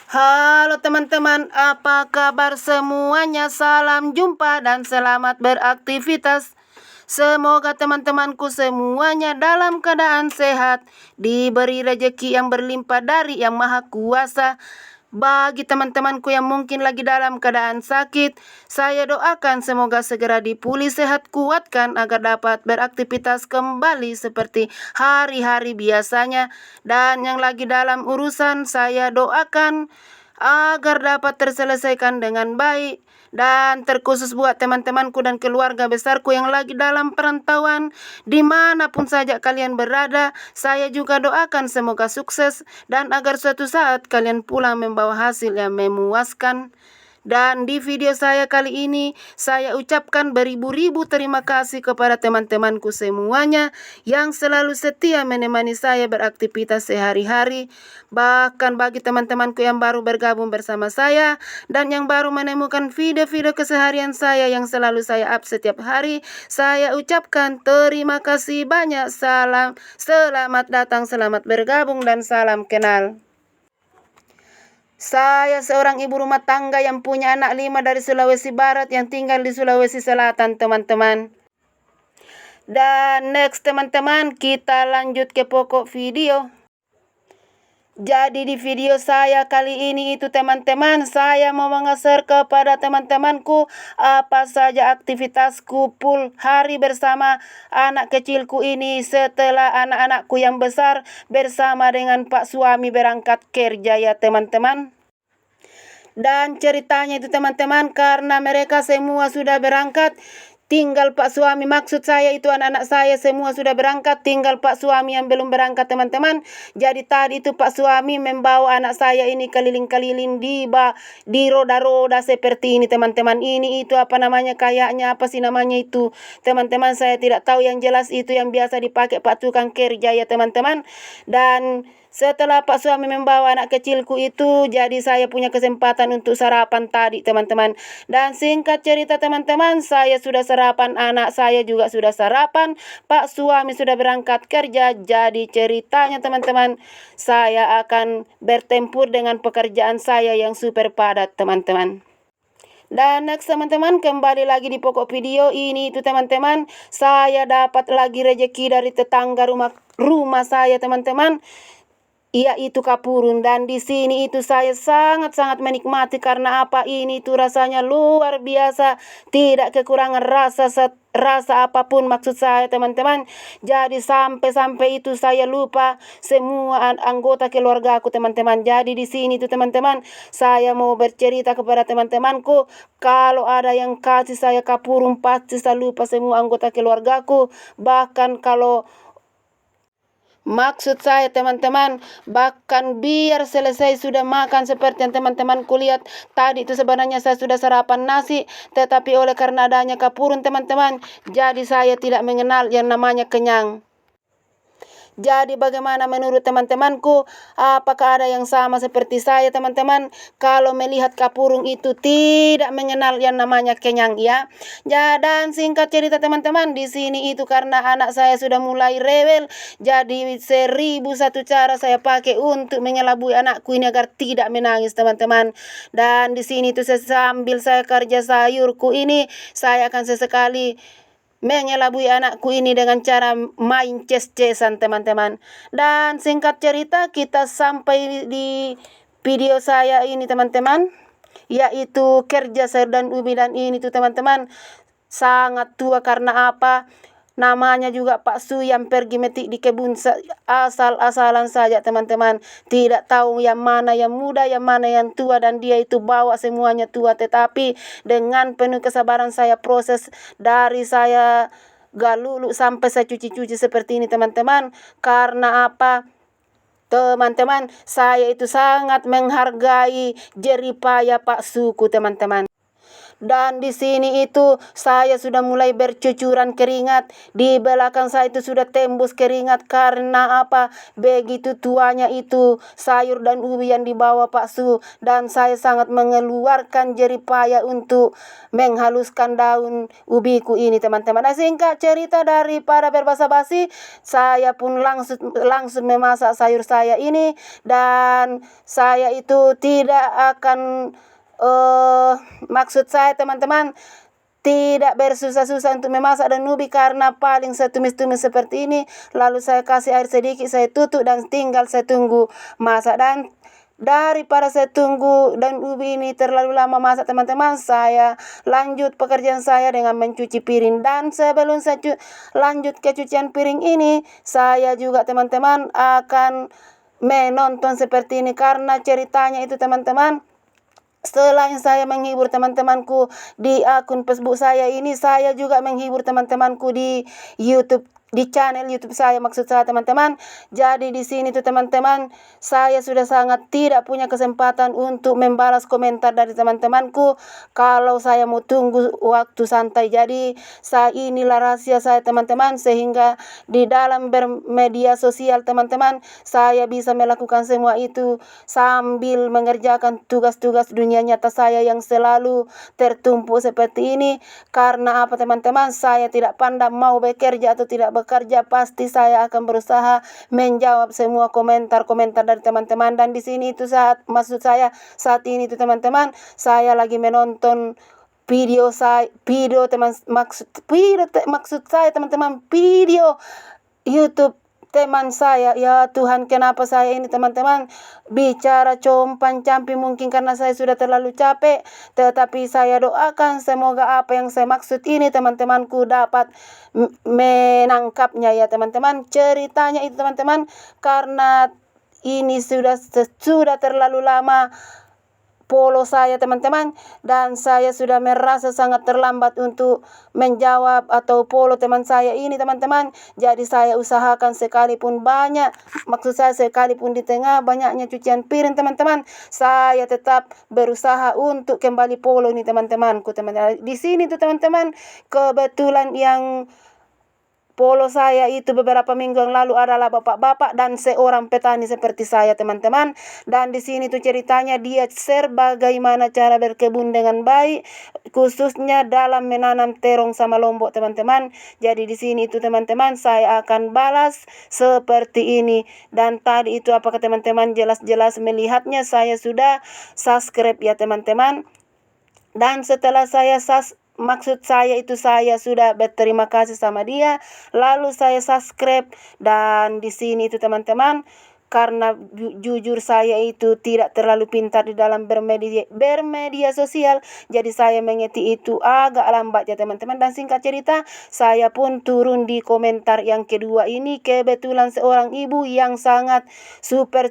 Halo teman-teman, apa kabar semuanya? Salam jumpa dan selamat beraktivitas. Semoga teman-temanku semuanya dalam keadaan sehat, diberi rezeki yang berlimpah dari Yang Maha Kuasa. Bagi teman-temanku yang mungkin lagi dalam keadaan sakit, saya doakan semoga segera dipulih sehat, kuatkan agar dapat beraktivitas kembali seperti hari-hari biasanya. Dan yang lagi dalam urusan, saya doakan agar dapat terselesaikan dengan baik. Dan terkhusus buat teman-temanku dan keluarga besarku yang lagi dalam perantauan, dimanapun saja kalian berada, saya juga doakan semoga sukses dan agar suatu saat kalian pulang membawa hasil yang memuaskan. Dan di video saya kali ini, saya ucapkan beribu-ribu terima kasih kepada teman-temanku semuanya yang selalu setia menemani saya beraktivitas sehari-hari. Bahkan bagi teman-temanku yang baru bergabung bersama saya dan yang baru menemukan video-video keseharian saya yang selalu saya up setiap hari, saya ucapkan terima kasih banyak. Salam, selamat datang, selamat bergabung, dan salam kenal. Saya seorang ibu rumah tangga yang punya anak 5 dari Sulawesi Barat yang tinggal di Sulawesi Selatan, teman-teman. Dan next teman-teman, kita lanjut ke pokok video. Jadi di video saya kali ini itu teman-teman, saya mau mengasar kepada teman-temanku apa saja aktivitasku full hari bersama anak kecilku ini setelah anak-anakku yang besar bersama dengan Pak suami berangkat kerja ya teman-teman. Dan ceritanya itu teman-teman, karena mereka semua sudah berangkat, tinggal Pak suami, maksud saya itu anak-anak saya semua sudah berangkat, tinggal Pak suami yang belum berangkat teman-teman. Jadi tadi itu Pak suami membawa anak saya ini keliling-keliling di roda-roda seperti ini teman-teman. Ini itu apa namanya, kayaknya apa sih namanya itu teman-teman, saya tidak tahu, yang jelas itu yang biasa dipakai Pak tukang kerja ya teman-teman. Dan setelah Pak suami membawa anak kecilku itu, jadi saya punya kesempatan untuk sarapan tadi teman-teman. Dan singkat cerita teman-teman, saya sudah sarapan, anak saya juga sudah sarapan, Pak suami sudah berangkat kerja. Jadi ceritanya teman-teman, saya akan bertempur dengan pekerjaan saya yang super padat teman-teman. Dan next teman-teman, kembali lagi di pokok video ini itu teman-teman, saya dapat lagi rezeki dari tetangga rumah saya teman-teman, yaitu kapurun. Dan di sini itu saya sangat-sangat menikmati karena apa, ini itu rasanya luar biasa, tidak kekurangan rasa apapun, maksud saya teman-teman. Jadi sampai itu saya lupa semua anggota keluarga aku teman-teman. Jadi di sini itu teman-teman, saya mau bercerita kepada teman-temanku, kalau ada yang kasih saya kapurun pasti saya lupa semua anggota keluargaku. Bahkan kalau maksud saya teman-teman, bahkan biar selesai sudah makan seperti yang teman-teman kulihat tadi itu, sebenarnya saya sudah sarapan nasi, tetapi oleh karena adanya kapurun teman-teman, jadi saya tidak mengenal yang namanya kenyang. Jadi bagaimana menurut teman-temanku? Apakah ada yang sama seperti saya teman-teman? Kalau melihat kapurung itu tidak mengenal yang namanya kenyang ya. Dan singkat cerita teman-teman, di sini itu karena anak saya sudah mulai rewel, jadi 1001 cara saya pakai untuk mengelabui anakku ini agar tidak menangis teman-teman. Dan di sini itu sambil saya kerja sayurku ini, saya akan sesekali mengelabui anakku ini dengan cara main ces-cesan teman-teman. Dan singkat cerita, kita sampai di video saya ini teman-teman, yaitu kerja sayur dan ubi. Dan ini tuh teman-teman sangat tua karena apa, namanya juga Pak Su yang pergi metik di kebun asal-asalan saja teman-teman. Tidak tahu yang mana yang muda, yang mana yang tua, dan dia itu bawa semuanya tua. Tetapi dengan penuh kesabaran saya proses dari saya galulu sampai saya cuci-cuci seperti ini teman-teman. Karena apa? Teman-teman, saya itu sangat menghargai jeripaya Pak Suku teman-teman. Dan di sini itu saya sudah mulai bercucuran keringat. Di belakang saya itu sudah tembus keringat karena apa? Begitu tuanya itu sayur dan ubi yang dibawa Pak Su. Dan saya sangat mengeluarkan jerih payah untuk menghaluskan daun ubiku ini teman-teman. Nah, singkat cerita daripada berbasa-basi, saya pun langsung memasak sayur saya ini. Dan saya itu tidak akan maksud saya teman-teman tidak bersusah-susah untuk memasak dan ubi karena paling saya tumis-tumis seperti ini, lalu saya kasih air sedikit, saya tutup dan tinggal saya tunggu masak. Dan daripada saya tunggu dan ubi ini terlalu lama masak teman-teman, saya lanjut pekerjaan saya dengan mencuci piring. Dan sebelum saya lanjut ke cucian piring ini, saya juga teman-teman akan menonton seperti ini karena ceritanya itu teman-teman, selain saya menghibur teman-temanku di akun Facebook saya ini, saya juga menghibur teman-temanku di YouTube, di channel YouTube saya maksud saya teman-teman. Jadi di sini tuh teman-teman, saya sudah sangat tidak punya kesempatan untuk membalas komentar dari teman-temanku kalau saya mau tunggu waktu santai. Jadi inilah rahasia saya teman-teman, sehingga di dalam bermedia sosial teman-teman, saya bisa melakukan semua itu sambil mengerjakan tugas-tugas dunia nyata saya yang selalu tertumpuk seperti ini. Karena apa teman-teman? Saya tidak pandang mau bekerja atau tidak bekerja, pasti saya akan berusaha menjawab semua komentar-komentar dari teman-teman. Dan di sini itu maksud saya saat ini itu teman-teman, saya lagi menonton video maksud saya teman-teman, video YouTube teman saya. Ya Tuhan, kenapa saya ini teman-teman bicara compang-camping, mungkin karena saya sudah terlalu capek, tetapi saya doakan semoga apa yang saya maksud ini teman-temanku dapat menangkapnya ya teman-teman. Ceritanya itu teman-teman, karena ini sudah terlalu lama polo saya teman-teman, dan saya sudah merasa sangat terlambat untuk menjawab atau polo teman saya ini teman-teman. Jadi saya usahakan sekalipun sekalipun di tengah banyaknya cucian piring teman-teman, saya tetap berusaha untuk kembali polo ini teman-temanku teman-teman. Di sini tuh teman-teman, kebetulan yang polo saya itu beberapa minggu yang lalu adalah bapak-bapak dan seorang petani seperti saya teman-teman. Dan di sini tuh ceritanya dia share bagaimana cara berkebun dengan baik, khususnya dalam menanam terong sama lombok teman-teman. Jadi di sini itu teman-teman, saya akan balas seperti ini. Dan tadi itu apakah teman-teman jelas-jelas melihatnya, saya sudah subscribe ya teman-teman. Dan setelah saya maksud saya itu saya sudah berterima kasih sama dia, lalu saya subscribe. Dan di sini itu teman-teman, karena jujur saya itu tidak terlalu pintar di dalam bermedia sosial, jadi saya mengetik itu agak lambat ya teman-teman. Dan singkat cerita, saya pun turun di komentar yang kedua ini. Kebetulan seorang ibu yang sangat super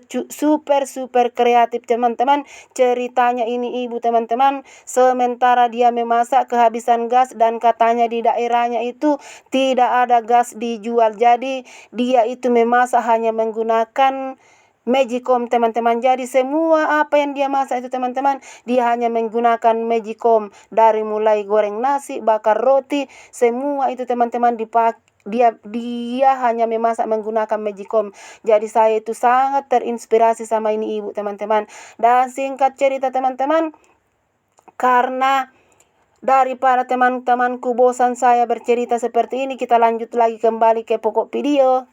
kreatif teman-teman. Ceritanya ini ibu teman-teman, sementara dia memasak kehabisan gas dan katanya di daerahnya itu tidak ada gas dijual, jadi dia itu memasak hanya menggunakan Magicom teman-teman. Jadi semua apa yang dia masak itu teman-teman, dia hanya menggunakan Magicom. Dari mulai goreng nasi, bakar roti, semua itu teman-teman dia hanya memasak menggunakan Magicom. Jadi saya itu sangat terinspirasi sama ini ibu teman-teman. Dan singkat cerita teman-teman, karena daripada teman-temanku bosan saya bercerita seperti ini, kita lanjut lagi kembali ke pokok video.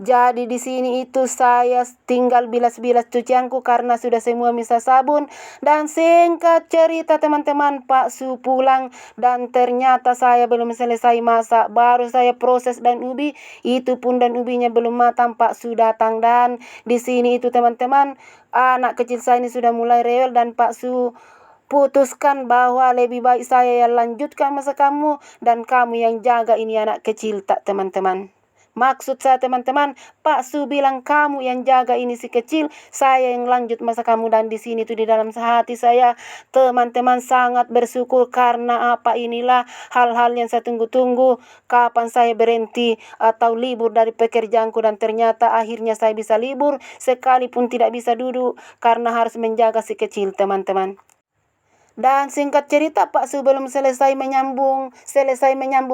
Jadi di sini itu saya tinggal bilas-bilas cucianku karena sudah semua misah sabun. Dan singkat cerita teman-teman, Pak Su pulang dan ternyata saya belum selesai masak. Baru saya proses dan ubi, itu pun dan ubinya belum matang, Pak Su datang. Dan di sini itu teman-teman, anak kecil saya ini sudah mulai rewel dan Pak Su putuskan bahwa lebih baik saya yang lanjutkan masa kamu dan kamu yang jaga ini anak kecil tak teman-teman. Maksud saya teman-teman, Pak Su bilang kamu yang jaga ini si kecil, saya yang lanjut masa kamu. Dan di sini tuh di dalam hati saya teman-teman sangat bersyukur karena apa, inilah hal-hal yang saya tunggu-tunggu, kapan saya berhenti atau libur dari pekerjaanku. Dan ternyata akhirnya saya bisa libur sekalipun tidak bisa duduk karena harus menjaga si kecil teman-teman. Dan singkat cerita Pak, sebelum selesai menyambung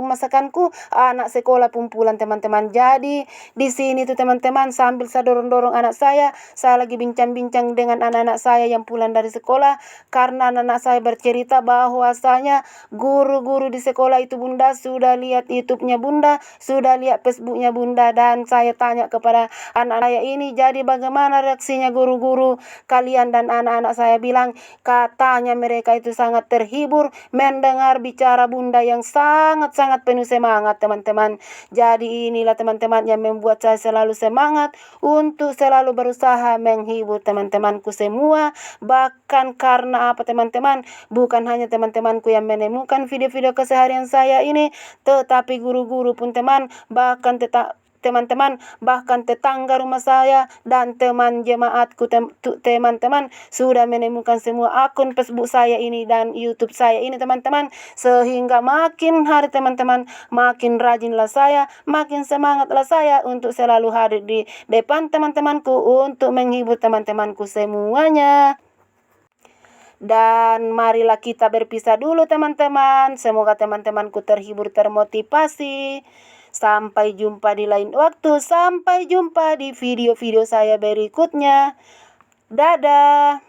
masakanku, anak sekolah pun pulang teman-teman. Jadi di sini tuh teman-teman, sambil saya dorong-dorong anak saya lagi bincang-bincang dengan anak-anak saya yang pulang dari sekolah, karena anak-anak saya bercerita bahwasanya guru-guru di sekolah itu Bunda sudah lihat YouTube-nya Bunda, sudah lihat Facebook-nya Bunda, dan saya tanya kepada anak saya ini, jadi bagaimana reaksinya guru-guru kalian? Dan anak-anak saya bilang katanya mereka itu sangat terhibur mendengar bicara Bunda yang sangat-sangat penuh semangat teman-teman. Jadi inilah teman-teman yang membuat saya selalu semangat untuk selalu berusaha menghibur teman-temanku semua. Bahkan karena apa teman-teman, bukan hanya teman-temanku yang menemukan video-video keseharian saya ini, tetapi guru-guru pun bahkan teman-teman, bahkan tetangga rumah saya dan teman jemaatku teman-teman sudah menemukan semua akun Facebook saya ini dan YouTube saya ini teman-teman, sehingga makin hari teman-teman makin rajinlah saya, makin semangatlah saya untuk selalu hadir di depan teman-temanku untuk menghibur teman-temanku semuanya. Dan marilah kita berpisah dulu teman-teman. Semoga teman-temanku terhibur, termotivasi. Sampai jumpa di lain waktu. Sampai jumpa di video-video saya berikutnya. Dadah.